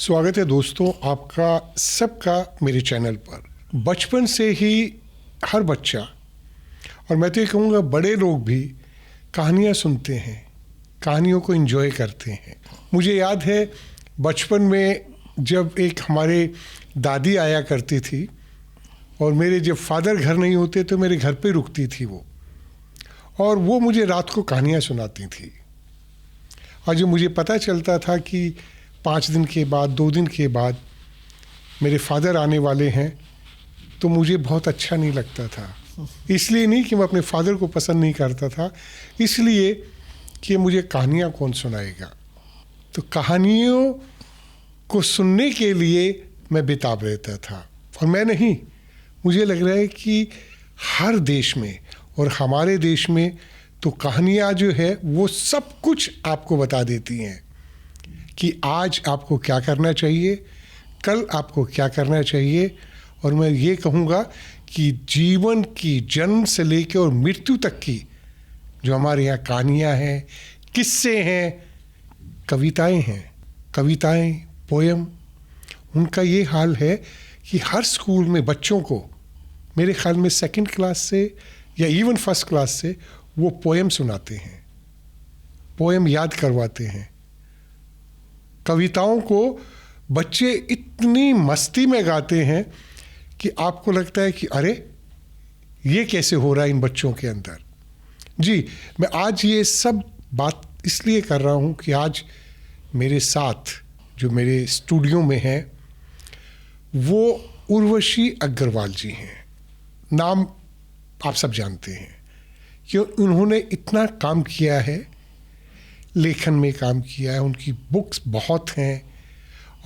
स्वागत है दोस्तों आपका सबका मेरे चैनल पर। बचपन से ही हर बच्चा और मैं तो ये कहूँगा बड़े लोग भी कहानियाँ सुनते हैं, कहानियों को एंजॉय करते हैं। मुझे याद है बचपन में जब एक हमारे दादी आया करती थी और मेरे जब फादर घर नहीं होते तो मेरे घर पे रुकती थी वो, और वो मुझे रात को कहानियाँ सुनाती थी। और जब मुझे पता चलता था कि 5 दिन के बाद 2 दिन के बाद मेरे फादर आने वाले हैं तो मुझे बहुत अच्छा नहीं लगता था। इसलिए नहीं कि मैं अपने फादर को पसंद नहीं करता था, इसलिए कि मुझे कहानियाँ कौन सुनाएगा। तो कहानियों को सुनने के लिए मैं बेताब रहता था। और मैं नहीं, मुझे लग रहा है कि हर देश में और हमारे देश में तो कहानियाँ जो है वो सब कुछ आपको बता देती हैं कि आज आपको क्या करना चाहिए, कल आपको क्या करना चाहिए। और मैं ये कहूँगा कि जीवन की जन्म से लेकर और मृत्यु तक की जो हमारे यहाँ कहानियाँ हैं, किस्से हैं, कविताएं हैं, कविताएं, पोयम, उनका ये हाल है कि हर स्कूल में बच्चों को मेरे ख्याल में 2nd क्लास से या इवन 1st क्लास से वो पोयम सुनाते हैं, पोयम याद करवाते हैं। कविताओं को बच्चे इतनी मस्ती में गाते हैं कि आपको लगता है कि अरे ये कैसे हो रहा है इन बच्चों के अंदर। जी, मैं आज ये सब बात इसलिए कर रहा हूँ कि आज मेरे साथ जो मेरे स्टूडियो में हैं वो उर्वशी अग्रवाल जी हैं। नाम आप सब जानते हैं कि उन्होंने इतना काम किया है, लेखन में काम किया है, उनकी बुक्स बहुत हैं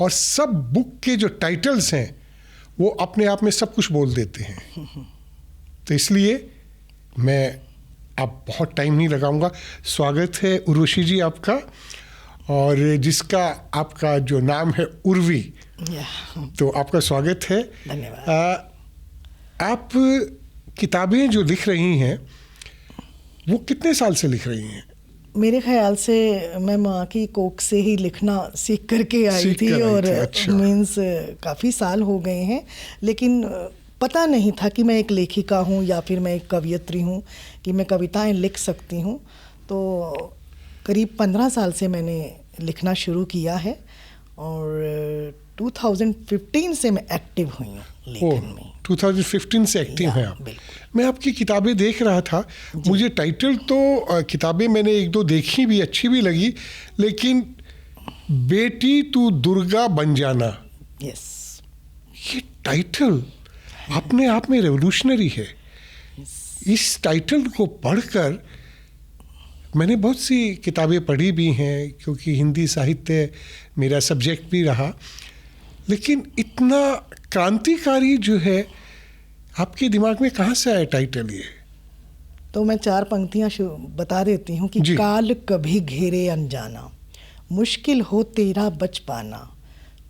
और सब बुक के जो टाइटल्स हैं वो अपने आप में सब कुछ बोल देते हैं। तो इसलिए मैं अब बहुत टाइम नहीं लगाऊंगा। स्वागत है उर्वशी जी आपका, और जिसका आपका जो नाम है उर्वी, तो आपका स्वागत है। धन्यवाद। आप किताबें जो लिख रही हैं वो कितने साल से लिख रही हैं? मेरे ख्याल से मैं माँ की कोख से ही लिखना सीख करके आई थी और अच्छा। मीन्स काफ़ी साल हो गए हैं, लेकिन पता नहीं था कि मैं एक लेखिका हूँ या फिर मैं एक कवयित्री हूँ कि मैं कविताएं लिख सकती हूँ। तो करीब 15 साल से मैंने लिखना शुरू किया है और 2015 से मैं एक्टिव हुई हूँ लेखन में। 2015 से एक्टिव हैं आप। मैं आपकी किताबें देख रहा था, मुझे टाइटल तो किताबें मैंने 1-2 देखी भी, अच्छी भी लगी, लेकिन बेटी तू दुर्गा बन जाना, यस, ये टाइटल अपने आप में रेवोल्यूशनरी है। इस टाइटल को पढ़कर मैंने बहुत सी किताबें पढ़ी भी हैं क्योंकि हिंदी साहित्य मेरा सब्जेक्ट भी रहा, लेकिन इतना क्रांतिकारी जो है आपके दिमाग में कहाँ से आया टाइटल ये? तो मैं 4 पंक्तियाँ बता देती हूँ कि काल कभी घेरे अनजाना, मुश्किल हो तेरा बच पाना,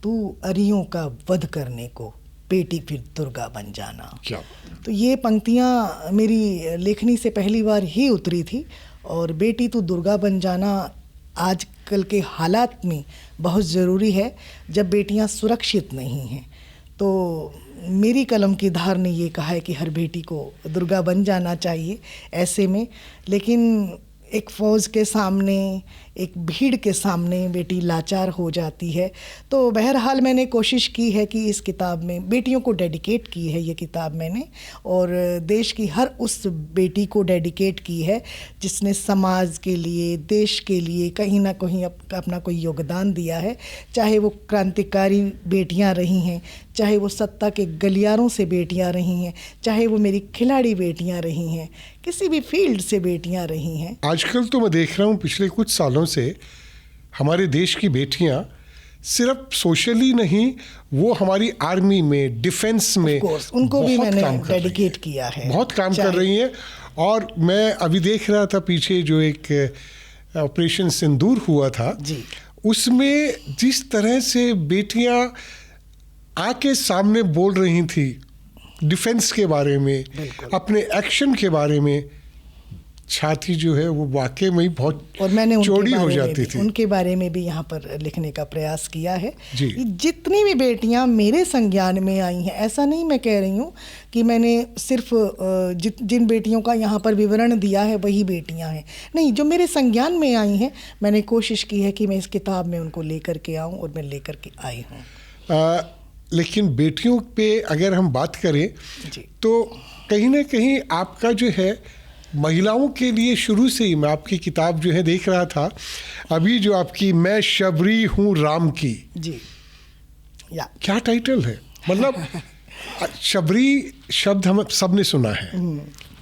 तू अरियों का वध करने को, बेटी फिर दुर्गा बन जाना। क्या? तो ये पंक्तियाँ मेरी लेखनी से पहली बार ही उतरी थी। और बेटी तू दुर्गा बन जाना आजकल के हालात में बहुत ज़रूरी है जब बेटियां सुरक्षित नहीं हैं। तो मेरी कलम की धार ने ये कहा है कि हर बेटी को दुर्गा बन जाना चाहिए ऐसे में। लेकिन एक फ़ौज के सामने, एक भीड़ के सामने बेटी लाचार हो जाती है। तो बहरहाल मैंने कोशिश की है कि इस किताब में बेटियों को डेडिकेट की है ये किताब मैंने, और देश की हर उस बेटी को डेडिकेट की है जिसने समाज के लिए, देश के लिए कहीं ना कहीं अपना कोई योगदान दिया है। चाहे वो क्रांतिकारी बेटियां रही हैं, चाहे वो सत्ता के गलियारों से बेटियां रही हैं, चाहे वो मेरी खिलाड़ी बेटियां रही हैं, किसी भी फील्ड से बेटियां रही हैं। आजकल तो मैं देख रहा हूँ पिछले कुछ सालों से हमारे देश की बेटियां सिर्फ सोशली नहीं, वो हमारी आर्मी में, डिफेंस में, उनको भी मैंने डेडिकेट किया है, बहुत काम कर रही हैं। और मैं अभी देख रहा था पीछे जो एक ऑपरेशन सिंदूर हुआ था जी, उसमें जिस तरह से बेटियां आके सामने बोल रही थी डिफेंस के बारे में, अपने एक्शन के बारे में, छाती जो है वो वाकई में ही बहुत और मैंने चौड़ी हो जाती थी। उनके बारे में भी यहाँ पर लिखने का प्रयास किया है। जी। जितनी भी बेटियाँ मेरे संज्ञान में आई हैं, ऐसा नहीं मैं कह रही हूँ कि मैंने सिर्फ जिन बेटियों का यहाँ पर विवरण दिया है वही बेटियाँ हैं, नहीं, जो मेरे संज्ञान में आई हैं मैंने कोशिश की है कि मैं इस किताब में उनको लेकर के आऊँ, और मैं लेकर के आई हूँ। लेकिन बेटियों पे अगर हम बात करें जी। तो कहीं ना कहीं आपका जो है महिलाओं के लिए शुरू से ही, मैं आपकी किताब जो है देख रहा था अभी, जो आपकी मैं शबरी हूँ राम की, जी, या क्या टाइटल है। मतलब शबरी शब्द हम सब ने सुना है,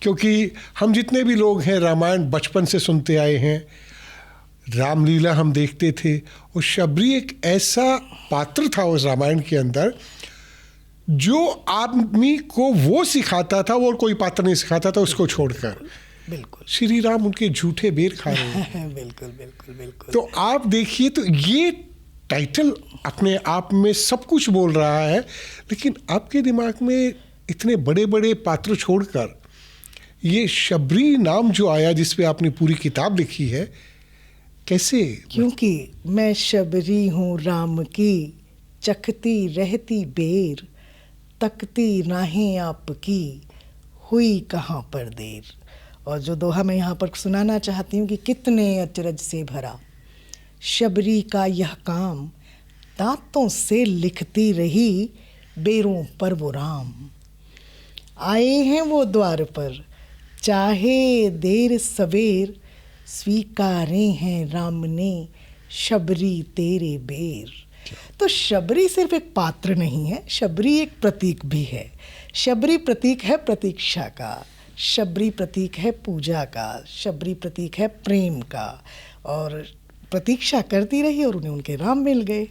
क्योंकि हम जितने भी लोग हैं रामायण बचपन से सुनते आए हैं, रामलीला हम देखते थे, और शबरी एक ऐसा पात्र था उस रामायण के अंदर जो आदमी को वो सिखाता था, और कोई पात्र नहीं सिखाता था उसको छोड़कर। बिल्कुल श्री राम उनके झूठे बेर खा रहे हैं। बिल्कुल बिल्कुल बिल्कुल। तो आप देखिए, तो ये टाइटल अपने आप में सब कुछ बोल रहा है, लेकिन आपके दिमाग में इतने बड़े बड़े पात्र छोड़कर ये शबरी नाम जो आया, जिस पे आपने पूरी किताब लिखी है, कैसे? क्योंकि मैं शबरी हूँ राम की, चखती रहती बेर, तकती राहें आपकी, हुई कहाँ पर देर। और जो दोहा मैं यहाँ पर सुनाना चाहती हूँ कि कितने अचरज से भरा शबरी का यह काम, दांतों से लिखती रही बेरों पर वो राम। आए हैं वो द्वार पर, चाहे देर सवेर, स्वीकारे हैं राम ने शबरी तेरे बेर। तो शबरी सिर्फ एक पात्र नहीं है, शबरी एक प्रतीक भी है। शबरी प्रतीक है प्रतीक्षा का, शबरी प्रतीक है पूजा का, शबरी प्रतीक है प्रेम का। और प्रतीक्षा करती रही और उन्हें उनके राम मिल गए,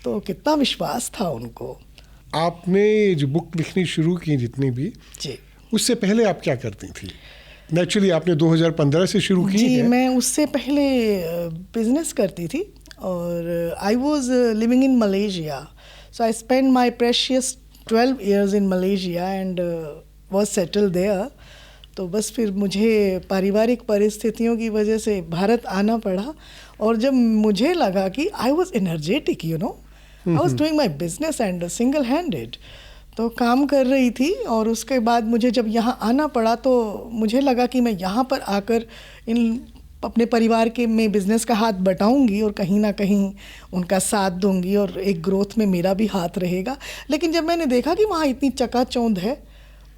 तो कितना विश्वास था उनको। आपने जो बुक लिखनी शुरू की जितनी भी, जी, उससे पहले आप क्या करती थी? नेचुरली आपने 2015 से शुरू की जी है। मैं उससे पहले बिजनेस करती थी, और I was living in Malaysia, so I spend my precious 12 years in Malaysia and was settle there. तो बस फिर मुझे पारिवारिक परिस्थितियों की वजह से भारत आना पड़ा, और जब मुझे लगा कि I was energetic, you know, I was doing my business and single handed, तो काम कर रही थी। और उसके बाद मुझे जब यहाँ आना पड़ा तो मुझे लगा कि मैं यहाँ पर आकर इन अपने परिवार के में बिज़नेस का हाथ बटाऊंगी और कहीं ना कहीं उनका साथ दूंगी, और एक ग्रोथ में मेरा भी हाथ रहेगा। लेकिन जब मैंने देखा कि वहाँ इतनी चकाचौंध है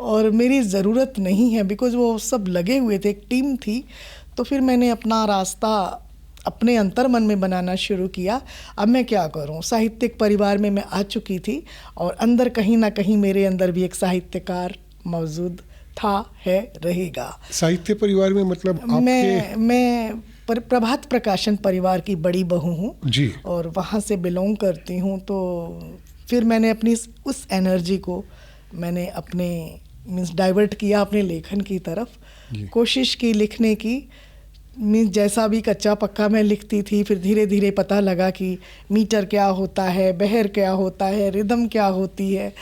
और मेरी ज़रूरत नहीं है, बिकॉज़ वो सब लगे हुए थे, एक टीम थी, तो फिर मैंने अपना रास्ता अपने अंतर्मन में बनाना शुरू किया। अब मैं क्या करूं, साहित्यिक परिवार में मैं आ चुकी थी, और अंदर कहीं ना कहीं मेरे अंदर भी एक साहित्यकार मौजूद था, है, रहेगा। साहित्य परिवार में मतलब आपके? मैं प्रभात प्रकाशन परिवार की बड़ी बहू हूँ जी, और वहाँ से बिलोंग करती हूँ। तो फिर मैंने अपनी उस एनर्जी को मैंने अपने मीन्स डाइवर्ट किया अपने लेखन की तरफ, कोशिश की लिखने की। मीन्स जैसा भी कच्चा पक्का मैं लिखती थी, फिर धीरे धीरे पता लगा कि मीटर क्या होता है, बहर क्या होता है, रिदम क्या होती है,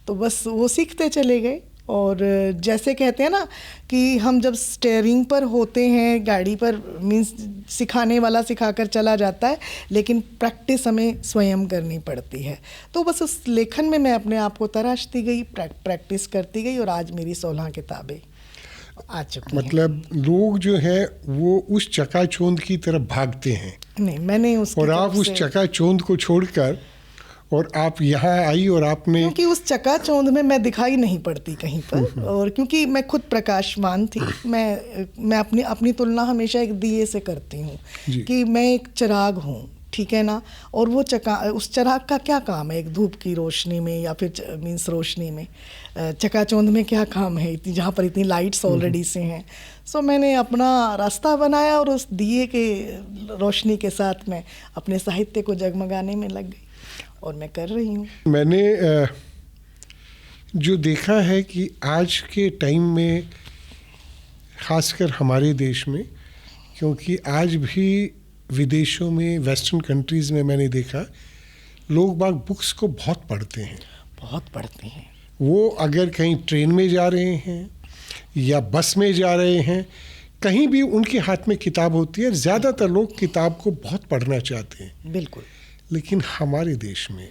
तो बस वो सीखते चले गए। और जैसे कहते हैं ना कि हम जब स्टीयरिंग पर होते हैं गाड़ी पर, मीन्स सिखाने वाला सिखाकर चला जाता है, लेकिन प्रैक्टिस हमें स्वयं करनी पड़ती है। तो बस उस लेखन में मैं अपने आप को तराशती गई, प्रैक्टिस करती गई, और आज मेरी 16 किताबें आ चुकी हैं। मतलब लोग जो है वो उस चकाचौंध की तरफ भागते हैं, नहीं, मैंने उसकी और आप तरफ उस से- चकाचौंध को छोड़कर और आप यहाँ आई, और आपने, क्योंकि उस चकाचौंध में मैं दिखाई नहीं पड़ती कहीं पर, और क्योंकि मैं खुद प्रकाशमान थी। मैं अपनी तुलना हमेशा एक दिए से करती हूँ कि मैं एक चिराग हूँ, ठीक है ना, और वो उस चिराग का क्या काम है एक धूप की रोशनी में, या फिर मीन्स रोशनी में, चकाचौंध में क्या काम है इतनी, जहाँ पर इतनी लाइट्स ऑलरेडी से हैं। सो मैंने अपना रास्ता बनाया, और उस दिए के रोशनी के साथ मैं अपने साहित्य को जगमगाने में लग गई, और मैं कर रही हूँ। मैंने जो देखा है कि आज के टाइम में, ख़ासकर हमारे देश में, क्योंकि आज भी विदेशों में, वेस्टर्न कंट्रीज़ में मैंने देखा लोग बाग बुक्स को बहुत पढ़ते हैं, बहुत पढ़ते हैं। वो अगर कहीं ट्रेन में जा रहे हैं या बस में जा रहे हैं, कहीं भी उनके हाथ में किताब होती है। ज़्यादातर लोग किताब को बहुत पढ़ना चाहते हैं, बिल्कुल। लेकिन हमारे देश में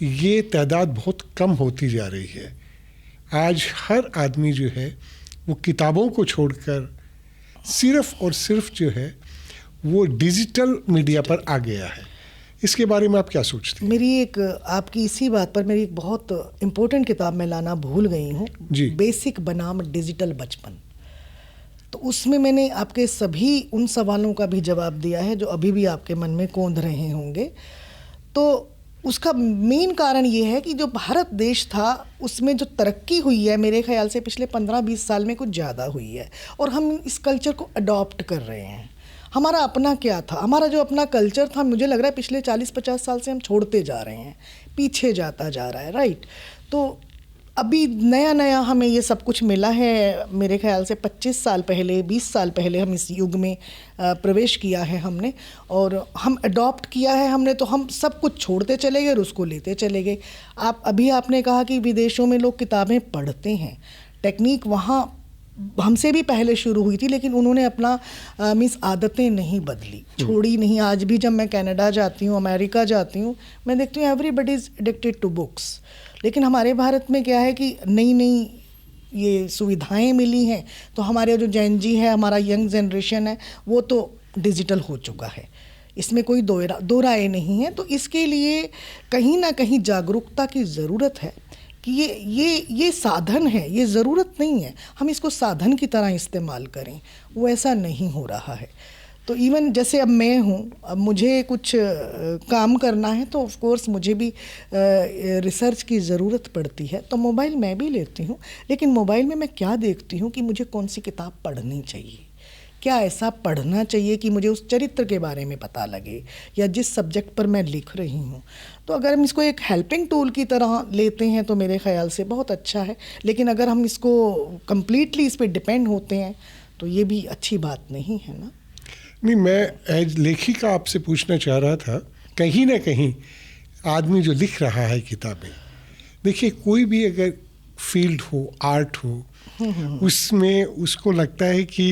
ये तादाद बहुत कम होती जा रही है। आज हर आदमी जो है वो किताबों को छोड़कर सिर्फ और सिर्फ जो है वो डिजिटल मीडिया पर आ गया है। इसके बारे में आप क्या सोचते हैं? मेरी एक आपकी इसी बात पर मेरी एक बहुत इम्पोर्टेंट किताब मैं लाना भूल गई हूँ, बेसिक बनाम डिजिटल बचपन। तो उसमें मैंने आपके सभी उन सवालों का भी जवाब दिया है जो अभी भी आपके मन में कौंध रहे होंगे। तो उसका मेन कारण ये है कि जो भारत देश था उसमें जो तरक्की हुई है मेरे ख्याल से पिछले 15-20 साल में कुछ ज़्यादा हुई है, और हम इस कल्चर को अडॉप्ट कर रहे हैं। हमारा अपना क्या था, हमारा जो अपना कल्चर था, मुझे लग रहा है पिछले 40-50 साल से हम छोड़ते जा रहे हैं, पीछे जाता जा रहा है, राइट। तो अभी नया नया हमें ये सब कुछ मिला है। मेरे ख्याल से 25 साल पहले, 20 साल पहले हम इस युग में प्रवेश किया है हमने, और हम अडॉप्ट किया है हमने, तो हम सब कुछ छोड़ते चले गए और उसको लेते चले गए। आपने कहा कि विदेशों में लोग किताबें पढ़ते हैं, टेक्निक वहाँ हमसे भी पहले शुरू हुई थी, लेकिन उन्होंने अपना मीन्स आदतें नहीं बदली, छोड़ी नहीं। आज भी जब मैं कनाडा जाती हूँ, अमेरिका जाती हूँ, मैं देखती हूँ everybody is addicted to books. लेकिन हमारे भारत में क्या है कि नई नई ये सुविधाएं मिली हैं, तो हमारे जो जैन जी है, हमारा यंग जनरेशन है, वो तो डिजिटल हो चुका है, इसमें कोई दो राय नहीं है। तो इसके लिए कहीं ना कहीं जागरूकता की ज़रूरत है कि ये साधन है, ये ज़रूरत नहीं है हम इसको साधन की तरह इस्तेमाल करें, वो ऐसा नहीं हो रहा है। तो इवन जैसे अब मैं हूँ, अब मुझे कुछ काम करना है तो ऑफ कोर्स मुझे भी रिसर्च की ज़रूरत पड़ती है, तो मोबाइल मैं भी लेती हूँ। लेकिन मोबाइल में मैं क्या देखती हूँ कि मुझे कौन सी किताब पढ़नी चाहिए, क्या ऐसा पढ़ना चाहिए कि मुझे उस चरित्र के बारे में पता लगे, या जिस सब्जेक्ट पर मैं लिख रही हूँ। तो अगर हम इसको एक हेल्पिंग टूल की तरह लेते हैं तो मेरे ख़याल से बहुत अच्छा है, लेकिन अगर हम इसको कम्प्लीटली इस पर डिपेंड होते हैं तो ये भी अच्छी बात नहीं है ना। नहीं, मैं एज लेखिका आपसे पूछना चाह रहा था, कहीं ना कहीं आदमी जो लिख रहा है किताबें, देखिए कोई भी अगर फील्ड हो, आर्ट हो, उसमें उसको लगता है कि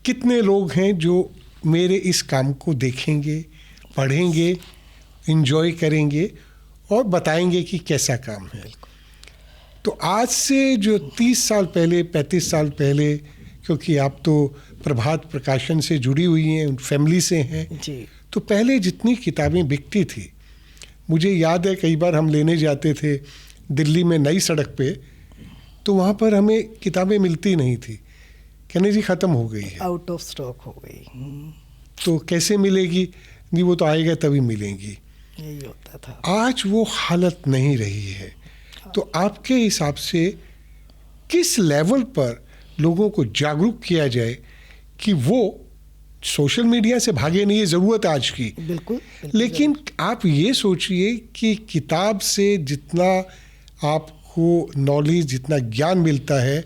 कितने लोग हैं जो मेरे इस काम को देखेंगे, पढ़ेंगे, एंजॉय करेंगे और बताएंगे कि कैसा काम है। तो आज से जो 30 साल पहले, 35 साल पहले, क्योंकि आप तो प्रभात प्रकाशन से जुड़ी हुई हैं, फैमिली से हैं जी, तो पहले जितनी किताबें बिकती थी, मुझे याद है कई बार हम लेने जाते थे दिल्ली में नई सड़क पे, तो वहाँ पर हमें किताबें मिलती नहीं थी, कहने जी ख़त्म हो गई है, आउट ऑफ स्टॉक हो गई। तो कैसे मिलेगी, नहीं वो तो आएगा तभी मिलेंगी, यही होता था। आज वो हालत नहीं रही है। तो आपके हिसाब से किस लेवल पर लोगों को जागरूक किया जाए कि वो सोशल मीडिया से भागे नहीं, ये ज़रूरत आज की, बिल्कुल, लेकिन आप ये सोचिए कि किताब से जितना आपको नॉलेज, जितना ज्ञान मिलता है,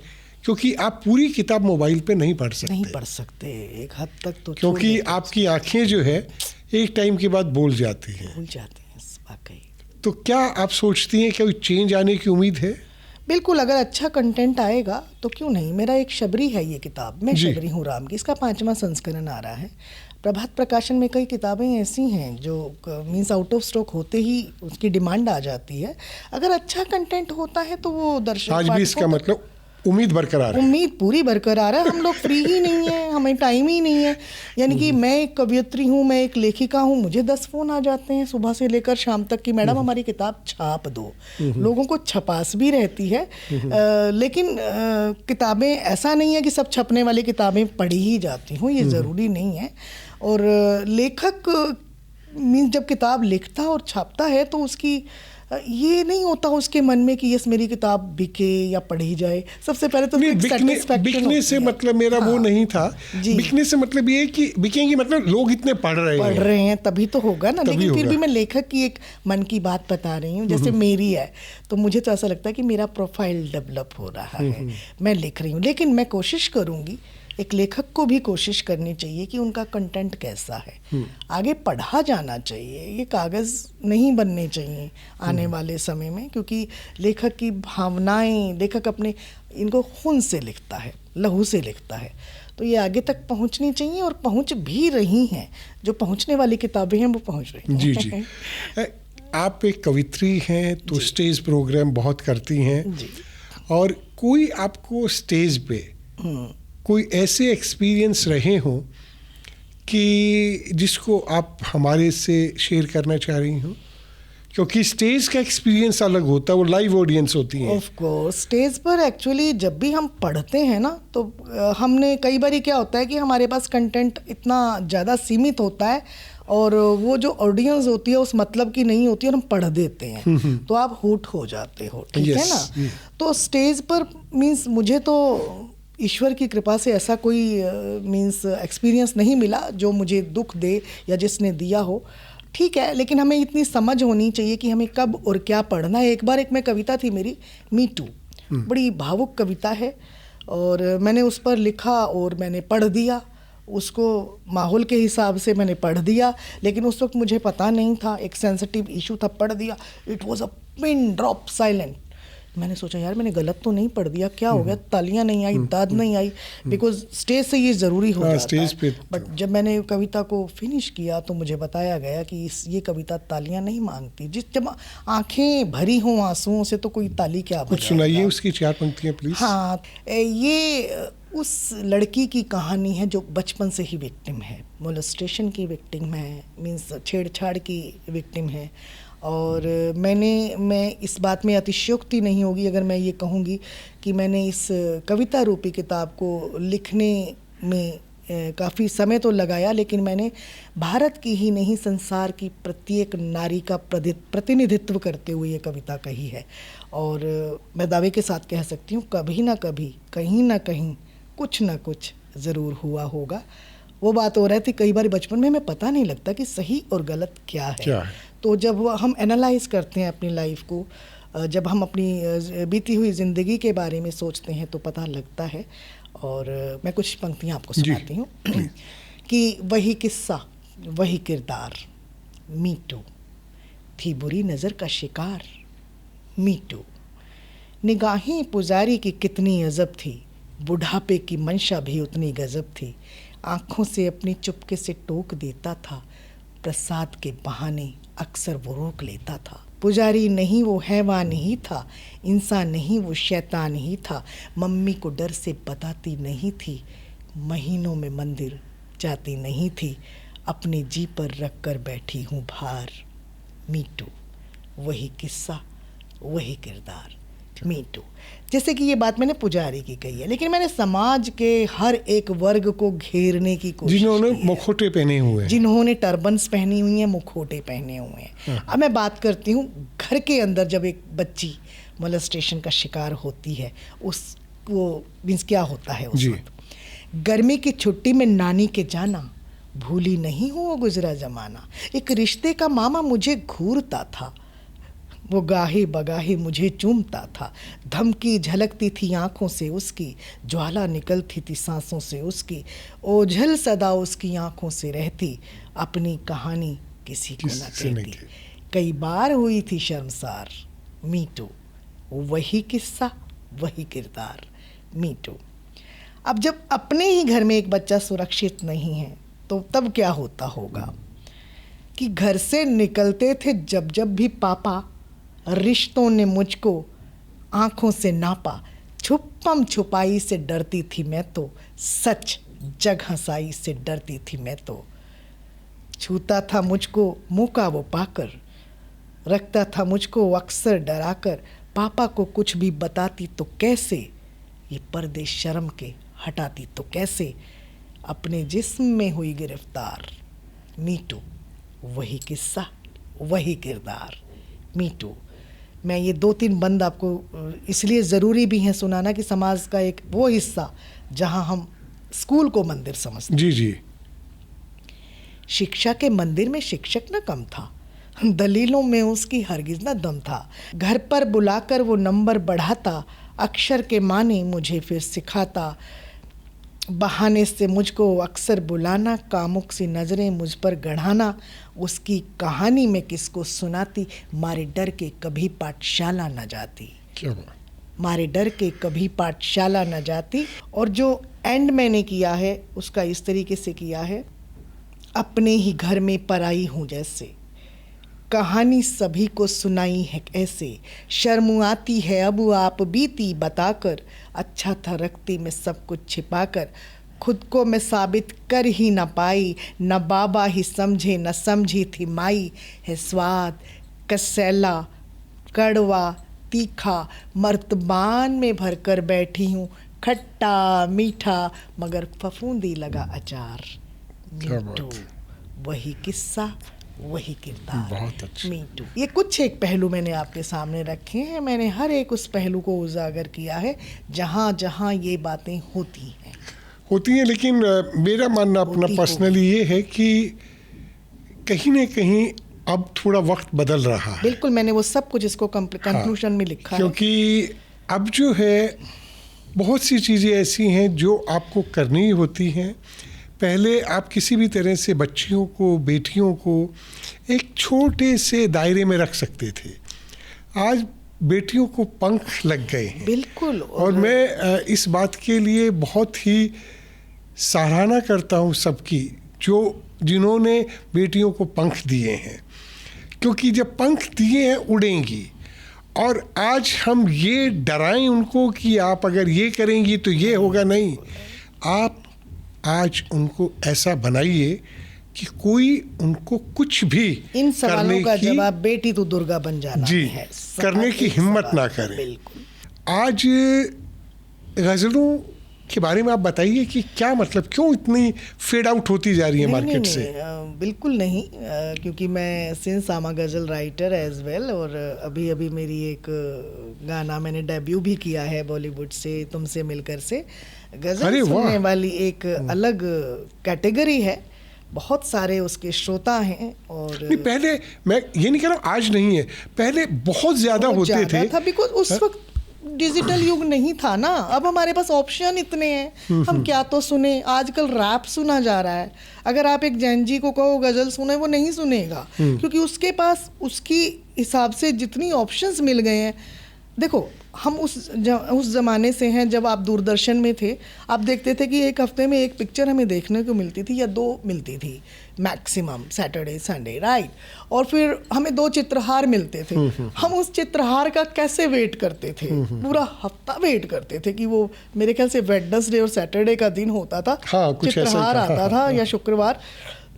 क्योंकि आप पूरी किताब मोबाइल पे नहीं पढ़ सकते, एक हद तक तो, क्योंकि आपकी आंखें जो है एक टाइम के बाद भूल जाती हैं। वाकई। तो क्या आप सोचती हैं कि कोई चेंज आने की उम्मीद है? बिल्कुल, अगर अच्छा कंटेंट आएगा तो क्यों नहीं। मेरा एक शबरी है ये किताब, मैं शबरी हूँ राम की, इसका 5वां संस्करण आ रहा है। प्रभात प्रकाशन में कई किताबें ऐसी हैं जो मीन्स आउट ऑफ स्टॉक होते ही उसकी डिमांड आ जाती है। अगर अच्छा कंटेंट होता है तो वो दर्शक, आज भी इसका मतलब उम्मीद बरकरार है, उम्मीद पूरी बरकरार है। हम लोग फ्री ही नहीं है, हमें टाइम ही नहीं है। यानी कि मैं एक कवयित्री हूँ, मैं एक लेखिका हूँ, मुझे 10 फ़ोन आ जाते हैं सुबह से लेकर शाम तक कि मैडम हमारी किताब छाप दो। लोगों को छपास भी रहती है, लेकिन किताबें ऐसा नहीं है कि सब छपने वाली किताबें पढ़ी ही जाती हूँ, ये ज़रूरी नहीं है। और लेखक मीन्स जब किताब लिखता और छापता है तो उसकी ये नहीं होता उसके मन में कि यस मेरी किताब बिके या पढ़ी जाए। सबसे पहले तो बिकने से मतलब मेरा वो नहीं था, बिकने से मतलब ये कि बिकेंगी, मतलब लोग इतने पढ़ रहे हैं तभी तो होगा ना। लेकिन फिर भी मैं लेखक की एक मन की बात बता रही हूँ, जैसे मेरी है, तो मुझे तो ऐसा लगता है कि मेरा प्रोफाइल डेवलप हो रहा है, मैं लिख रही हूँ। लेकिन मैं कोशिश करूँगी, एक लेखक को भी कोशिश करनी चाहिए कि उनका कंटेंट कैसा है, आगे पढ़ा जाना चाहिए, ये कागज़ नहीं बनने चाहिए आने वाले समय में, क्योंकि लेखक की भावनाएं, लेखक अपने इनको खून से लिखता है, लहू से लिखता है, तो ये आगे तक पहुंचनी चाहिए और पहुंच भी रही हैं। जो पहुंचने वाली किताबें हैं वो पहुंच रही हैं। जी जी। आप एक कवित्री हैं तो स्टेज प्रोग्राम बहुत करती हैं जी। और कोई आपको स्टेज पे कोई ऐसे एक्सपीरियंस रहे हों कि जिसको आप हमारे से शेयर करना चाह रही हो? क्योंकि स्टेज का एक्सपीरियंस अलग होता है, वो लाइव ऑडियंस होती है। ऑफ कोर्स स्टेज पर एक्चुअली जब भी हम पढ़ते हैं ना, तो हमने कई बार क्या होता है कि हमारे पास कंटेंट इतना ज़्यादा सीमित होता है और वो जो ऑडियंस होती है उस मतलब की नहीं होती और हम पढ़ देते हैं, तो आप हुट हो जाते हो, ठीक है ना। तो स्टेज पर मीन्स मुझे तो ईश्वर की कृपा से ऐसा कोई मीन्स एक्सपीरियंस नहीं मिला जो मुझे दुख दे या जिसने दिया हो, ठीक है। लेकिन हमें इतनी समझ होनी चाहिए कि हमें कब और क्या पढ़ना है। एक बार एक में कविता थी मेरी, मी टू, बड़ी भावुक कविता है और मैंने उस पर लिखा और मैंने पढ़ दिया उसको, माहौल के हिसाब से मैंने पढ़ दिया, लेकिन उस वक्त मुझे पता नहीं था, एक सेंसिटिव इशू था, पढ़ दिया। It was a pin drop silent. मैंने सोचा यार मैंने गलत तो नहीं पढ़ दिया, क्या हो गया, तालियां नहीं आई, दाद नहीं आई, बिकॉज स्टेज से ये ज़रूरी हो जाता स्टेज है। पे बट जब मैंने कविता को फिनिश किया तो मुझे बताया गया कि ये कविता तालियां नहीं मांगती। जब आंखें भरी हों आंसुओं से तो कोई ताली क्या बजाएगा। कुछ सुनाइए उसकी 4 पंक्तियां प्लीज। हाँ, ये उस लड़की की कहानी है जो बचपन से ही विक्टिम है, मोलेस्टेशन की विक्टिम है, मीन्स छेड़छाड़ की विक्टिम है। और मैं इस बात में अतिशयोक्ति नहीं होगी अगर मैं ये कहूँगी कि मैंने इस कविता रूपी किताब को लिखने में काफ़ी समय तो लगाया, लेकिन मैंने भारत की ही नहीं संसार की प्रत्येक नारी का प्रतिनिधित्व करते हुए ये कविता कही है। और मैं दावे के साथ कह सकती हूँ कभी ना कभी कहीं ना कहीं कुछ ना कुछ ज़रूर हुआ होगा। वो बात हो रही थी, कई बार बचपन में हमें पता नहीं लगता कि सही और गलत क्या है। तो जब हम एनालाइज करते हैं अपनी लाइफ को, जब हम अपनी बीती हुई ज़िंदगी के बारे में सोचते हैं तो पता लगता है। और मैं कुछ पंक्तियाँ आपको सुनाती हूँ कि वही किस्सा वही किरदार, मी टू, थी बुरी नज़र का शिकार, मी टू, निगाहें पुजारी की कितनी अजब थी, बुढ़ापे की मंशा भी उतनी गजब थी, आँखों से अपनी चुपके से टोक देता था, प्रसाद के बहाने अक्सर वो रोक लेता था। पुजारी नहीं वो हैवान ही था, इंसान नहीं वो शैतान ही था, मम्मी को डर से बताती नहीं थी, महीनों में मंदिर जाती नहीं थी, अपने जी पर रख कर बैठी हूँ भार, मी टू, वही किस्सा वही किरदार, मी टू। जैसे कि ये बात मैंने पुजारी की कही है, लेकिन मैंने समाज के हर एक वर्ग को घेरने की कोशिश, जिन्होंने मुखौटे पहने हुए हैं, जिन्होंने टर्बन्स पहनी हुई हैं, मुखौटे पहने हुए हैं। अब मैं बात करती हूँ घर के अंदर जब एक बच्ची मोलेस्टेशन का शिकार होती है, उसको मीन्स क्या होता है उस वक्त। गर्मी की छुट्टी में नानी के जाना, भूली नहीं हूँ वो गुजरा जमाना, एक रिश्ते का मामा मुझे घूरता था, वो गाहे बगाहे मुझे चूमता था, धमकी झलकती थी आँखों से उसकी, ज्वाला निकलती थी सांसों से उसकी, ओझल सदा उसकी आँखों से रहती, अपनी कहानी किसी को न कहती, कई बार हुई थी शर्मसार, मी टू, वही किस्सा वही किरदार, मी टू। अब जब अपने ही घर में एक बच्चा सुरक्षित नहीं है तो तब क्या होता होगा कि घर से निकलते थे जब जब भी पापा, रिश्तों ने मुझको आँखों से नापा, छुपम छुपाई से डरती थी मैं तो, सच जग हंसाई से डरती थी मैं तो, छूता था मुझको मौका वो पाकर, रखता था मुझको अक्सर डराकर, पापा को कुछ भी बताती तो कैसे, ये पर्दे शर्म के हटाती तो कैसे, अपने जिस्म में हुई गिरफ्तार, मी टू, वही किस्सा वही किरदार, मी टू। मैं ये 2-3 बंद आपको इसलिए ज़रूरी भी हैं सुनाना कि समाज का एक वो हिस्सा जहां हम स्कूल को मंदिर समझते हैं। जी जी। शिक्षा के मंदिर में शिक्षक न कम था, दलीलों में उसकी हरगिज न दम था, घर पर बुलाकर वो नंबर बढ़ाता, अक्षर के माने मुझे फिर सिखाता, बहाने से मुझको अक्सर बुलाना, कामुक सी नज़रें मुझ पर गढ़ाना, उसकी कहानी में किसको सुनाती, मारे डर के कभी पाठशाला न जाती। क्या बात। मारे डर के कभी पाठशाला न जाती। और जो एंड मैंने किया है उसका इस तरीके से किया है, अपने ही घर में पराई हूँ जैसे, कहानी सभी को सुनाई है ऐसे, शर्म आती है अब आप बीती बताकर, अच्छा था रखती मैं सब कुछ छिपाकर, खुद को मैं साबित कर ही न पाई, न बाबा ही समझे न समझी थी माई, है स्वाद कसैला कड़वा तीखा, मर्तबान में भर कर बैठी हूँ, खट्टा मीठा मगर फफूंदी लगा अचार, क्या बात मीठू वही किस्सा वही किरदार, बहुत अच्छा। मीटू। ये कुछ एक पहलू मैंने आपके सामने रखे हैं, मैंने हर एक उस पहलू को उजागर किया है जहाँ जहाँ ये बातें होती हैं। लेकिन मेरा मानना अपना पर्सनली ये है कि कहीं ना कहीं अब थोड़ा वक्त बदल रहा है। बिल्कुल, मैंने वो सब कुछ इसको कंक्लूजन में लिखा है। क्योंकि अब जो है बहुत सी चीज़ें ऐसी हैं जो आपको करनी ही होती हैं। पहले आप किसी भी तरह से बच्चियों को, बेटियों को एक छोटे से दायरे में रख सकते थे। आज बेटियों को पंख लग गए हैं। बिल्कुल। और मैं इस बात के लिए बहुत ही सराहना करता हूँ सबकी, जिन्होंने बेटियों को पंख दिए हैं, क्योंकि जब पंख दिए हैं उड़ेंगी। और आज हम ये डराएं उनको कि आप अगर ये करेंगी तो ये होगा, नहीं। आप आज उनको ऐसा बनाइए कि कोई उनको कुछ भी इन सवालों का की, जवाब बेटी तो दुर्गा बन जाना जी, है, करने की हिम्मत ना करें। बिल्कुल। आज गज़लों के बारे में आप बताइए कि क्या मतलब, क्यों इतनी फेड आउट होती जा रही है मार्केट से? बिल्कुल नहीं, क्योंकि मैं सिंस आमा गज़ल राइटर एज वेल, और अभी अभी मेरी एक गाना मैंने डेब्यू भी किया है बॉलीवुड से, तुमसे मिलकर से। गज़ल सुनने वाली एक अलग कैटेगरी है, बहुत सारे उसके श्रोता हैं। और नहीं, पहले मैं ये नहीं कह रहा हूँ आज नहीं है, पहले बहुत ज़्यादा होते थे। था, बिकॉज उस वक्त डिजिटल युग नहीं था ना। अब हमारे पास ऑप्शन इतने हैं, हम क्या तो सुने। आजकल रैप सुना जा रहा है, अगर आप एक जैन जी को कहो गज़ल सुने, वो नहीं सुनेगा, क्योंकि उसके पास उसकी हिसाब से जितनी ऑप्शंस मिल गए हैं। देखो, हम उस ज़माने से हैं जब आप दूरदर्शन में थे, आप देखते थे कि एक हफ्ते में एक पिक्चर हमें देखने को मिलती थी या 2 मिलती थी मैक्सिमम, सैटरडे संडे, राइट। और फिर हमें 2 चित्रहार मिलते थे। हम उस चित्रहार का कैसे वेट करते थे, पूरा हफ्ता वेट करते थे कि वो मेरे ख्याल से वेडनेसडे और सैटरडे का दिन होता था, चित्रहार आता था या शुक्रवार।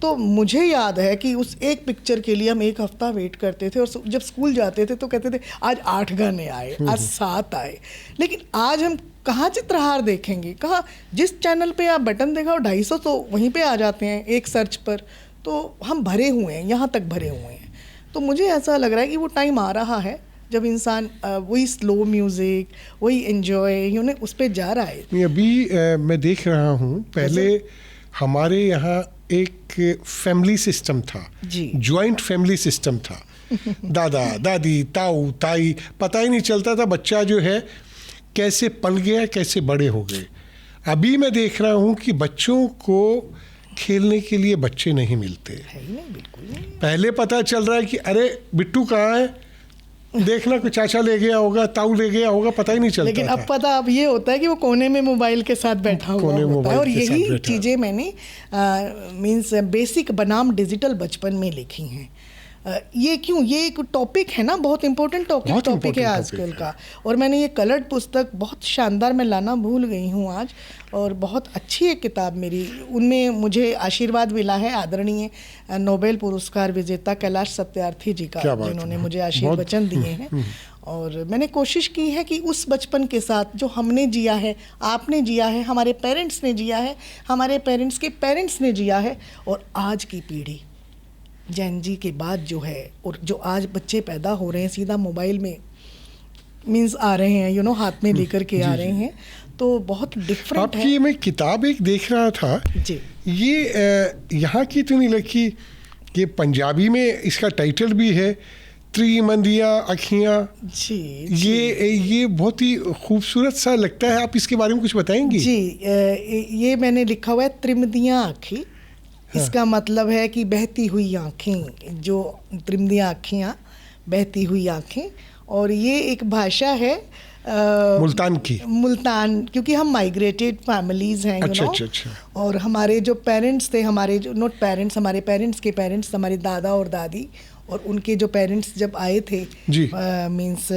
तो मुझे याद है कि उस एक पिक्चर के लिए हम एक हफ्ता वेट करते थे, और जब स्कूल जाते थे तो कहते थे आज 8 गाने आए, आज 7 आए। लेकिन आज हम कहाँ चित्रहार देखेंगे, कहाँ? जिस चैनल पे आप बटन दिखाओ 250 तो वहीं पे आ जाते हैं एक सर्च पर। तो हम भरे हुए हैं, यहाँ तक भरे हुए हैं। तो मुझे ऐसा लग रहा है कि वो टाइम आ रहा है जब इंसान वही स्लो म्यूज़िक, वही एन्जॉय उस पर जा रहा है। अभी मैं देख रहा हूँ, पहले हमारे यहाँ एक फैमिली सिस्टम था, जॉइंट फैमिली सिस्टम था। दादा दादी, ताऊ ताई, पता ही नहीं चलता था बच्चा जो है कैसे पल गया, कैसे बड़े हो गए। अभी मैं देख रहा हूँ कि बच्चों को खेलने के लिए बच्चे नहीं मिलते। बिल्कुल नहीं। पहले पता चल रहा है कि अरे बिट्टू कहाँ है, देखना कोई चाचा ले गया होगा, ताऊ ले गया होगा, पता ही नहीं चलता। लेकिन अब पता अब ये होता है कि वो कोने में मोबाइल के साथ बैठा हुआ होता है। और यही चीज़ें मैंने मींस बेसिक बनाम डिजिटल बचपन में लिखी हैं। ये क्यों, ये एक टॉपिक है ना, बहुत इंपॉर्टेंट टॉपिक है आजकल का। और मैंने ये कलर्ड पुस्तक बहुत शानदार, मैं लाना भूल गई हूँ आज, और बहुत अच्छी एक किताब मेरी, उनमें मुझे आशीर्वाद मिला है आदरणीय नोबेल पुरस्कार विजेता कैलाश सत्यार्थी जी का, जिन्होंने मुझे आशीर्वचन दिए हैं। और मैंने कोशिश की है कि उस बचपन के साथ जो हमने जिया है, आपने जिया है, हमारे पेरेंट्स ने जिया है, हमारे पेरेंट्स के पेरेंट्स ने जिया है, और आज की पीढ़ी जैन जी के बाद जो है, और जो आज बच्चे पैदा हो रहे हैं सीधा मोबाइल में मीन्स आ रहे हैं, हाथ में लेकर के आ रहे हैं, तो बहुत डिफरेंट है। आपकी मैं किताब एक देख रहा था जी, ये यहाँ की तो नहीं लिखी, ये पंजाबी में इसका टाइटल भी है, त्रिमंदिया अखियाँ। जी, ये बहुत ही खूबसूरत सा लगता है, आप इसके बारे में कुछ बताएंगी? जी, ये मैंने लिखा हुआ है त्रिमदियाँ आँखें। इसका मतलब है कि बहती हुई आँखें, जो त्रिमदियाँ आँखियाँ, बहती हुई आँखें। और ये एक भाषा है मुल्तान की? मुल्तान, क्योंकि हम माइग्रेटेड फैमिलीज हैं, अच्छा, you know? अच्छा, अच्छा। और हमारे जो पेरेंट्स थे, हमारे जो नॉट पेरेंट्स, हमारे पेरेंट्स के पेरेंट्स, हमारे दादा और दादी और उनके जो पेरेंट्स जब आए थे, जी। मीन्स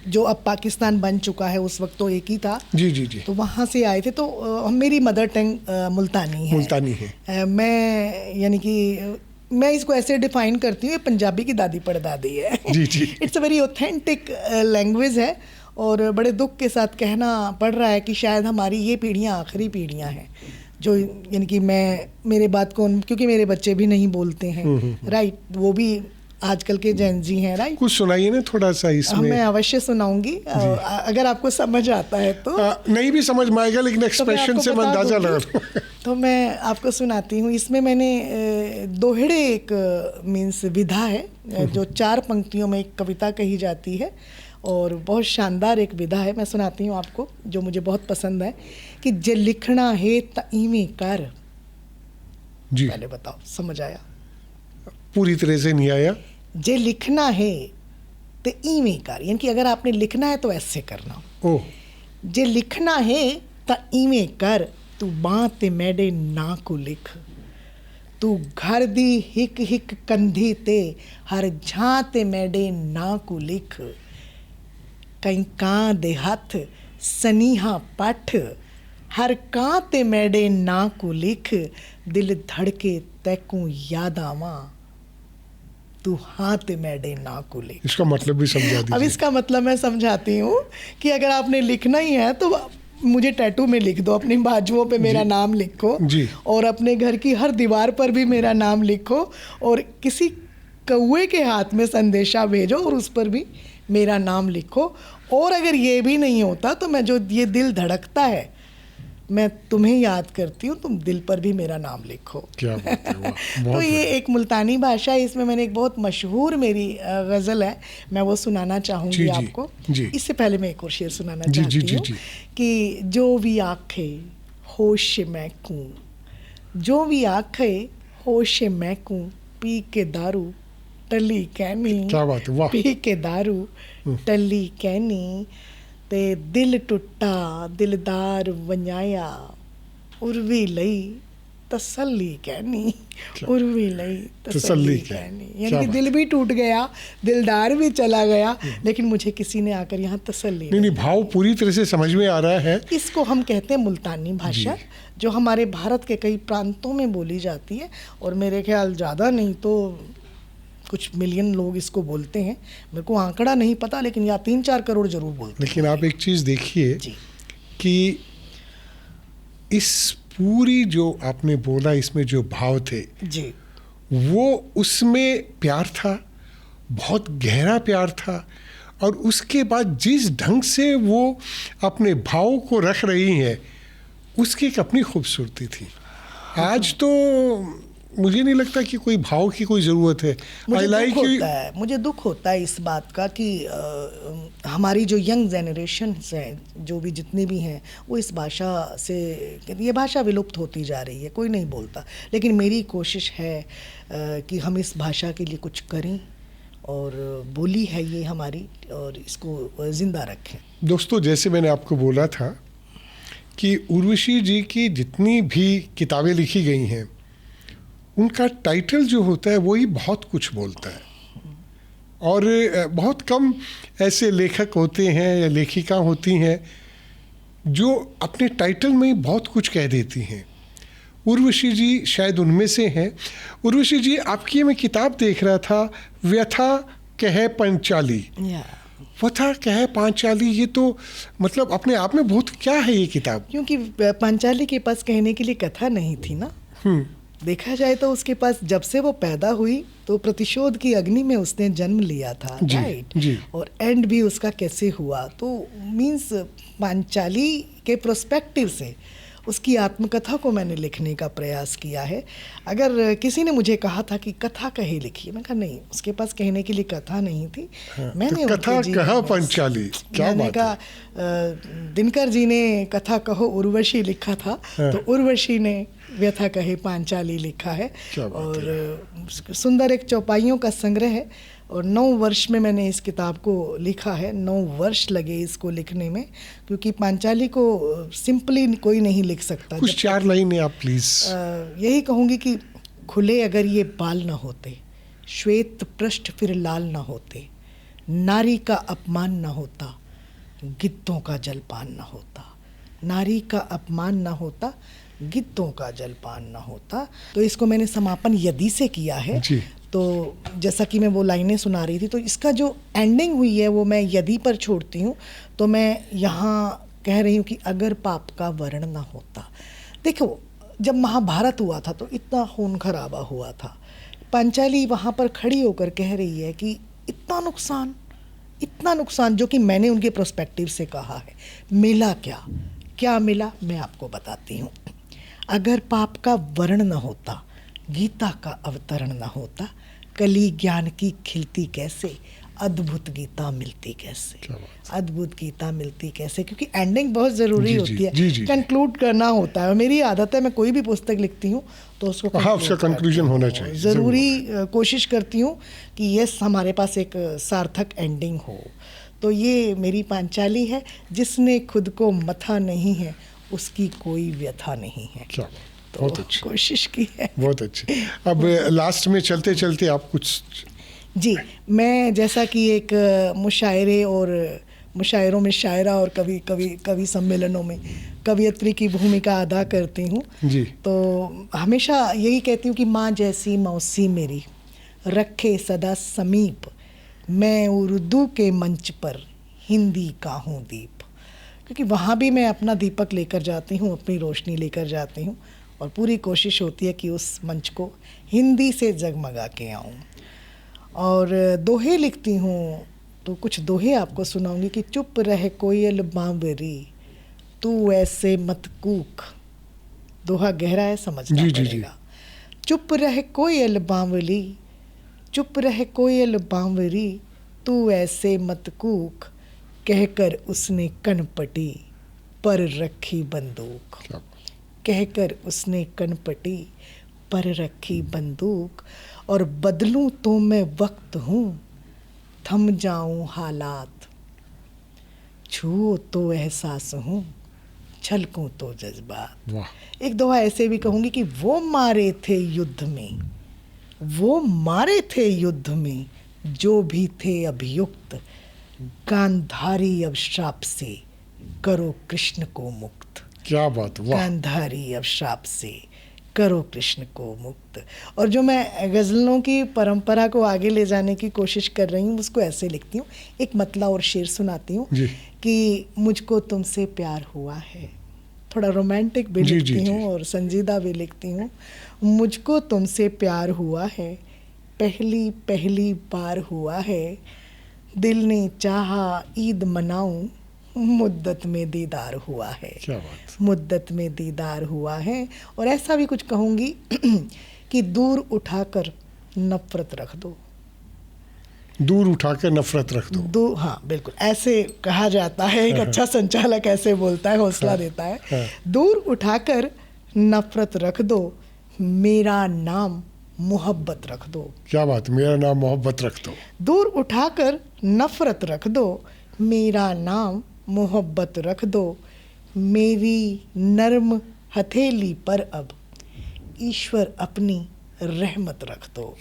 जो अब पाकिस्तान बन चुका है, उस वक्त तो एक ही था। जी जी जी। तो वहाँ से आए थे। तो मेरी मदर टंग मुल्तानी है। मुल्तानी है। मैं यानी कि मैं इसको ऐसे डिफाइन करती हूँ, ये पंजाबी की दादी पड़दादी है। जी जी। It's a very authentic language है और बड़े दुख के साथ कहना पड़ रहा है कि शायद हमारी ये पीढ़ियाँ आखिरी पीढ़ियाँ हैं जो, यानी कि मैं मेरे बात को, क्योंकि मेरे बच्चे भी नहीं बोलते हैं, राइट, वो भी आजकल के जेनजी हैं, राइट। कुछ सुनाइए ना थोड़ा सा इसमें। मैं अवश्य सुनाऊंगी, अगर आपको समझ आता है तो। नहीं भी समझ में आएगा, लेकिन एक्सप्रेशन से मैं अंदाजा लगा। तो मैं आपको सुनाती हूँ। इसमें मैंने दोहड़े एक मीन्स विधा है, जो 4 पंक्तियों में एक कविता कही जाती है और बहुत शानदार एक विधा है। मैं सुनाती हूँ आपको, जो मुझे बहुत पसंद है कि जे लिखना है त इवें कर। जी। पहले बताओ, समझ आया? पूरी तरह से नहीं आया। जे लिखना है तो इवें कर, यानी कि अगर आपने लिखना है तो ऐसे करना। ओह। जे लिखना है तो इवें कर, तू बात मैडे ना को लिख, तू घर दी हिक हिक कंधी ते, हर झाते मैडे ना को लिख, कहीं कां दे हथ सनीहा पठ, हर कां ते मैडे ना को लिख, दिल धड़के तैकू याद आवा, तू हाथ मैडे ना को लिख। इसका मतलब भी समझा दीजिए। अब इसका मतलब मैं समझाती हूँ कि अगर आपने लिखना ही है तो मुझे टैटू में लिख दो, अपनी बाजुओं पे मेरा नाम लिखो जी। और अपने घर की हर दीवार पर भी मेरा नाम लिखो और किसी कौवे के हाथ में संदेशा भेजो और उस पर भी मेरा नाम लिखो। और अगर ये भी नहीं होता तो मैं जो ये दिल धड़कता है, मैं तुम्हें याद करती हूँ, तुम दिल पर भी मेरा नाम लिखो। क्या बात है, वाह, तो ये एक मुल्तानी भाषा है। इसमें मैंने एक बहुत मशहूर मेरी गज़ल है, मैं वो सुनाना चाहूँगी जी, आपको। जी। इससे पहले मैं एक और शेर सुनाना जी, चाहती जी, हूँ जी। कि जो भी आखे होश मैं कूं, जो भी आखे होश मैं कूं, पी के दारू टली कहनी। क्या बात है, वाह। पी के दारू टली कहनी, ते दिल टुटा दिलदार वंजाया, उर्वी लई तसल्ली कहनी, उर्वी लई तसल्ली कहनी। यानी कि दिल भी टूट गया, दिलदार भी चला गया, लेकिन मुझे किसी ने आकर यहाँ तसल्ली। नहीं, भाव पूरी तरह से समझ में आ रहा है। इसको हम कहते हैं मुल्तानी भाषा, जो हमारे भारत के कई प्रांतों में बोली जाती है और मेरे ख्याल ज़्यादा नहीं तो कुछ मिलियन लोग इसको बोलते हैं। मेरे को आंकड़ा नहीं पता, लेकिन या 3-4 करोड़ जरूर बोलते हैं। लेकिन आप एक चीज़ देखिए कि इस पूरी जो आपने बोला, इसमें जो भाव थे जी, वो उसमें प्यार था, बहुत गहरा प्यार था। और उसके बाद जिस ढंग से वो अपने भाव को रख रही हैं, उसकी एक अपनी खूबसूरती थी। आज तो मुझे नहीं लगता कि कोई भाव की कोई ज़रूरत है। मुझे दुख होता है इस बात का कि हमारी जो यंग जनरेशन हैं, जो भी जितने भी हैं, वो इस भाषा से, ये भाषा विलुप्त होती जा रही है, कोई नहीं बोलता। लेकिन मेरी कोशिश है कि हम इस भाषा के लिए कुछ करें और बोली है ये हमारी, और इसको ज़िंदा रखें। दोस्तों, जैसे मैंने आपको बोला था कि उर्वशी जी की जितनी भी किताबें लिखी गई हैं, उनका टाइटल जो होता है वही बहुत कुछ बोलता है। और बहुत कम ऐसे लेखक होते हैं या लेखिका होती हैं जो अपने टाइटल में ही बहुत कुछ कह देती हैं। उर्वशी जी शायद उनमें से हैं। उर्वशी जी, आपकी मैं किताब देख रहा था, व्यथा कहे पंचाली। व्यथा कहे पांचाली, ये तो मतलब अपने आप में बहुत, क्या है ये किताब? क्योंकि पांचाली के पास कहने के लिए कथा नहीं थी ना। देखा जाए तो उसके पास जब से वो पैदा हुई तो प्रतिशोध की अग्नि में उसने जन्म लिया था, राइट। और एंड भी उसका कैसे हुआ, तो मीन्स पांचाली के प्रोस्पेक्टिव से उसकी आत्मकथा को मैंने लिखने का प्रयास किया है। अगर किसी ने मुझे कहा था कि कथा कहे लिखिए, मैं कहा नहीं, उसके पास कहने के लिए कथा नहीं थी। मैंने तो कथा कहा पंचाली, क्या बात है। दिनकर जी ने कथा कहो उर्वशी लिखा था, तो उर्वशी ने व्यथा कहे पांचाली लिखा है। और सुंदर एक चौपाइयों का संग्रह है, और 9 वर्ष में मैंने इस किताब को लिखा है। 9 वर्ष लगे इसको लिखने में, क्योंकि पांचाली को सिंपली कोई नहीं लिख सकता। कुछ 4 लाइनें आप प्लीज। यही कहूँगी कि खुले अगर ये बाल न होते, श्वेत पृष्ठ फिर लाल न होते, नारी का अपमान न होता, गिद्धों का जलपान न होता। नारी का अपमान न होता, गिद्धों का जलपान न होता। तो इसको मैंने समापन यदि से किया है जी। तो जैसा कि मैं वो लाइनें सुना रही थी, तो इसका जो एंडिंग हुई है वो मैं यदि पर छोड़ती हूँ। तो मैं यहाँ कह रही हूँ कि अगर पाप का वर्ण ना होता। देखो, जब महाभारत हुआ था तो इतना खून खराबा हुआ था। पांचाली वहाँ पर खड़ी होकर कह रही है कि इतना नुकसान, जो कि मैंने उनके प्रोस्पेक्टिव से कहा है। मिला क्या मिला, मैं आपको बताती हूँ। अगर पाप का वर्ण न होता, गीता का अवतरण न होता, कली ज्ञान की खिलती कैसे, अद्भुत गीता मिलती कैसे, अद्भुत गीता मिलती कैसे। क्योंकि एंडिंग बहुत ज़रूरी होती है, कंक्लूड करना होता है। मेरी आदत है, मैं कोई भी पुस्तक लिखती हूँ तो उसको उसका कंक्लूजन होना चाहिए, ज़रूरी कोशिश करती हूँ कि यस हमारे पास एक सार्थक एंडिंग हो। तो ये मेरी पांचाली है, जिसने खुद को मथा नहीं है उसकी कोई व्यथा नहीं है। तो बहुत अच्छी कोशिश की है, बहुत अच्छी। अब लास्ट में चलते चलते आप कुछ। जी, मैं जैसा कि एक मुशायरों में शायरा और कवि सम्मेलनों में कवियत्री की भूमिका अदा करती हूँ जी। तो हमेशा यही कहती हूँ कि माँ जैसी मौसी मेरी रखे सदा समीप, मैं उर्दू के मंच पर हिंदी का हूँ दीप। क्योंकि वहाँ भी मैं अपना दीपक लेकर जाती हूँ, अपनी रोशनी लेकर जाती हूँ, और पूरी कोशिश होती है कि उस मंच को हिंदी से जगमगा के आऊँ। और दोहे लिखती हूँ, तो कुछ दोहे आपको सुनाऊंगी कि चुप रहे कोयल बांवरी, तू ऐसे मत कूक। दोहा गहरा है, समझना पड़ेगा। चुप रहे कोयल बांवली, चुप रहे कोयल बांवरी, तू ऐसे मत कूक, कहकर उसने कनपटी पर रखी बंदूक। कहकर उसने कनपटी पर रखी बंदूक। और बदलूं तो मैं वक्त हूँ, थम जाऊं हालात, छुओ तो एहसास हूँ, छलकूं तो जज्बात। एक दोहा ऐसे भी कहूँगी कि वो मारे थे युद्ध में, वो मारे थे युद्ध में, जो भी थे अभियुक्त, गांधारी अब श्राप से करो कृष्ण को मुक्त। क्या बात, वाह। गांधारी अब श्राप से करो कृष्ण को मुक्त। और जो मैं गज़लों की परंपरा को आगे ले जाने की कोशिश कर रही हूँ, उसको ऐसे लिखती हूँ। एक मतला और शेर सुनाती हूँ कि मुझको तुमसे प्यार हुआ है। थोड़ा रोमांटिक भी लिखती हूँ और संजीदा भी लिखती हूँ। मुझको तुमसे प्यार हुआ है, पहली पहली बार हुआ है, दिल ने चाहा ईद मनाऊं, मुद्दत में दीदार हुआ है। क्या बात। मुद्दत में दीदार हुआ है। और ऐसा भी कुछ कहूँगी कि दूर उठाकर नफरत रख दो। दूर उठाकर नफरत रख दो। हाँ बिल्कुल, ऐसे कहा जाता है। एक अच्छा संचालक ऐसे बोलता है, हौसला देता है। दूर उठाकर नफरत रख दो, मेरा नाम मोहब्बत रख दो। क्या बात, मेरा नाम मोहब्बत रख दो। दूर उठाकर नफरत रख दो, मेरा नाम मोहब्बत रख दो, मेरी नर्म हथेली पर अब ईश्वर अपनी रहमत रख दो।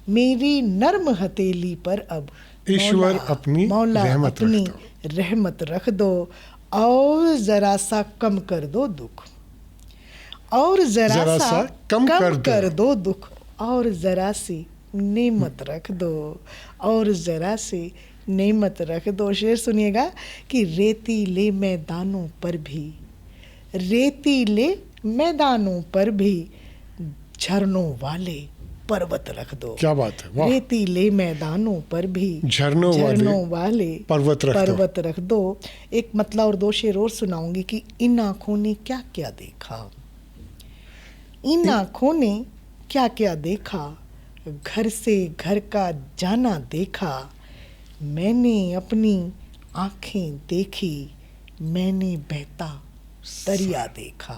मेरी नर्म हथेली पर अब ईश्वर अपनी रहमत रख दो। और जरा सा कम कर दो दुख, और जरा सा कम कर दो दुख, और जरा सी नेमत रख दो, और जरा सी नेमत रख दो। शेर सुनिएगा कि रेतीले मैदानों पर भी, रेतीले मैदानों पर भी झरनों वाले पर्वत रख दो। क्या बात है, वाह। रेतीले मैदानों पर भी झरनों वाले पर्वत रख दो। एक मतला और 2 शेर और सुनाऊंगी कि इन आँखों ने क्या क्या देखा, इन आँखों ने क्या क्या देखा, घर से घर का जाना देखा, मैंने अपनी आँखें देखी, मैंने बहता दरिया देखा।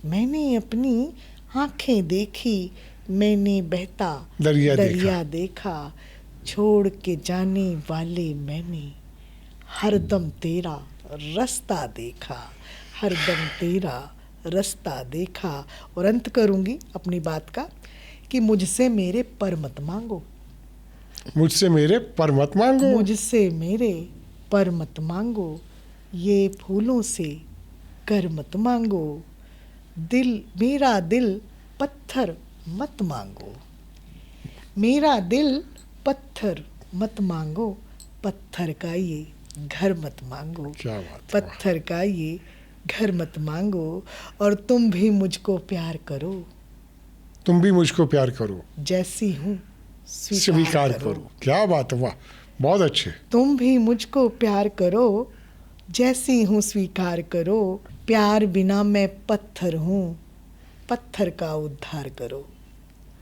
मैंने अपनी आँखें देखी, मैंने बहता दरिया देखा। छोड़ के जाने वाले मैंने हरदम तेरा रास्ता देखा, हरदम तेरा रास्ता देखा। और अंत करूंगी अपनी बात का कि मुझसे मेरे पर मत मांगो, मुझसे मेरे पर मत मांगो, मुझसे मेरे पर मत मांगो, ये फूलों से कर मत मांगो, दिल मेरा दिल पत्थर मत मांगो, मेरा दिल पत्थर मत मांगो, पत्थर का ये घर मत मांगो, क्या बात है। पत्थर का ये घर मत मांगो। और तुम भी मुझको प्यार करो, तुम भी मुझको प्यार करो, जैसी हूँ स्वीकार करो। क्या बात है, वाह, बहुत अच्छे। तुम भी मुझको प्यार करो, जैसी हूँ स्वीकार करो, प्यार बिना मैं पत्थर हूँ, पत्थर का उद्धार करो।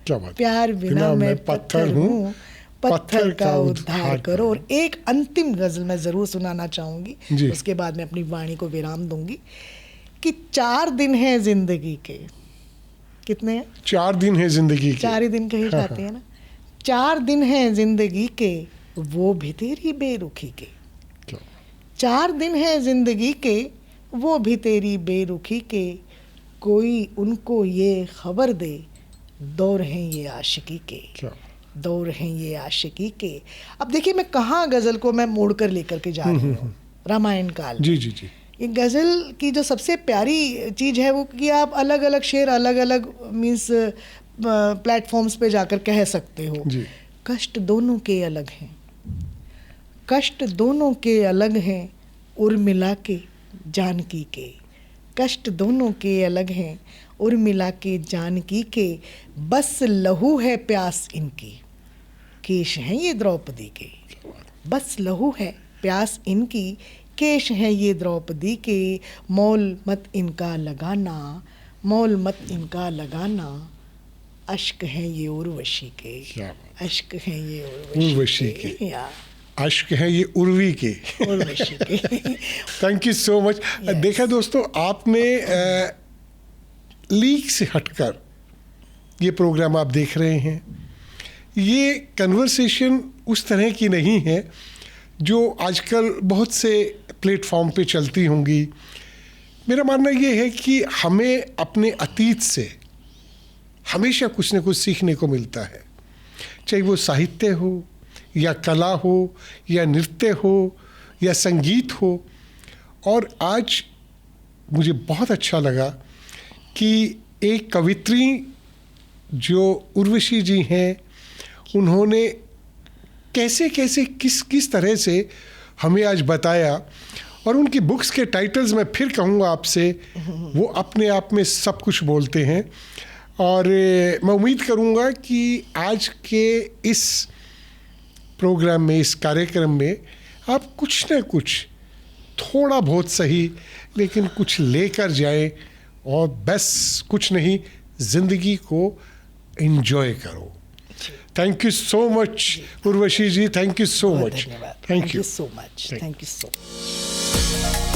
क्या बात। प्यार बिना मैं पत्थर हूँ, पत्थर का उद्धार करो। और एक अंतिम गजल मैं जरूर सुनाना चाहूंगी, जी। उसके बाद मैं अपनी वाणी को विराम दूंगी कि 4 दिन है जिंदगी के, कितने हैं? 4 दिन है जिंदगी के। 4 ही दिन कहे जाते हैं ना। 4 दिन है जिंदगी के, वो भी तेरी बेरुखी के। क्या? 4 दिन है जिंदगी के, वो भी तेरी बेरुखी के, कोई उनको ये खबर दे, दौर हैं ये आशिकी के, क्या? दौर हैं ये आशिकी के। अब देखिए मैं कहाँ गज़ल को मैं मोड़ कर लेकर के जा रही हूँ, रामायण काल में। जी जी जी। ये गज़ल की जो सबसे प्यारी चीज़ है वो कि आप अलग अलग शेर अलग अलग मीन्स प्लेटफॉर्म्स पे जाकर कह सकते हो। जी। कष्ट दोनों के अलग हैं, कष्ट दोनों के अलग हैं, उर्मिला के जानकी के, कष्ट दोनों के अलग हैं, उर्मिला के जानकी के, बस लहू है प्यास इनकी, केश हैं ये द्रौपदी के, बस लहू है प्यास इनकी, केश हैं ये द्रौपदी के, मोल मत इनका लगाना, मोल मत इनका लगाना, अश्क हैं ये उर्वशी के, क्या बात। अश्क हैं ये उर्वशी उर्वशी के। के, या अश्क है ये उर्वी के। उर्वशी के। Thank you so much. देखा दोस्तों, आपने लीक से हटकर ये प्रोग्राम आप देख रहे हैं। ये कन्वर्सेशन उस तरह की नहीं है जो आजकल बहुत से प्लेटफॉर्म पे चलती होंगी। मेरा मानना ये है कि हमें अपने अतीत से हमेशा कुछ न कुछ सीखने को मिलता है, चाहे वो साहित्य हो या कला हो या नृत्य हो या संगीत हो। और आज मुझे बहुत अच्छा लगा कि एक कवित्री जो उर्वशी जी हैं, उन्होंने कैसे कैसे किस किस तरह से हमें आज बताया। और उनकी बुक्स के टाइटल्स मैं फिर कहूँगा आपसे, वो अपने आप में सब कुछ बोलते हैं। और मैं उम्मीद करूँगा कि आज के इस प्रोग्राम में, इस कार्यक्रम में आप कुछ न कुछ थोड़ा बहुत सही लेकिन कुछ लेकर जाएं, और बस कुछ नहीं, ज़िंदगी को एंजॉय करो। Thank you so much Urvashi ji, thank you so much. धन्यवाद। Thank you so much. Thank you so much.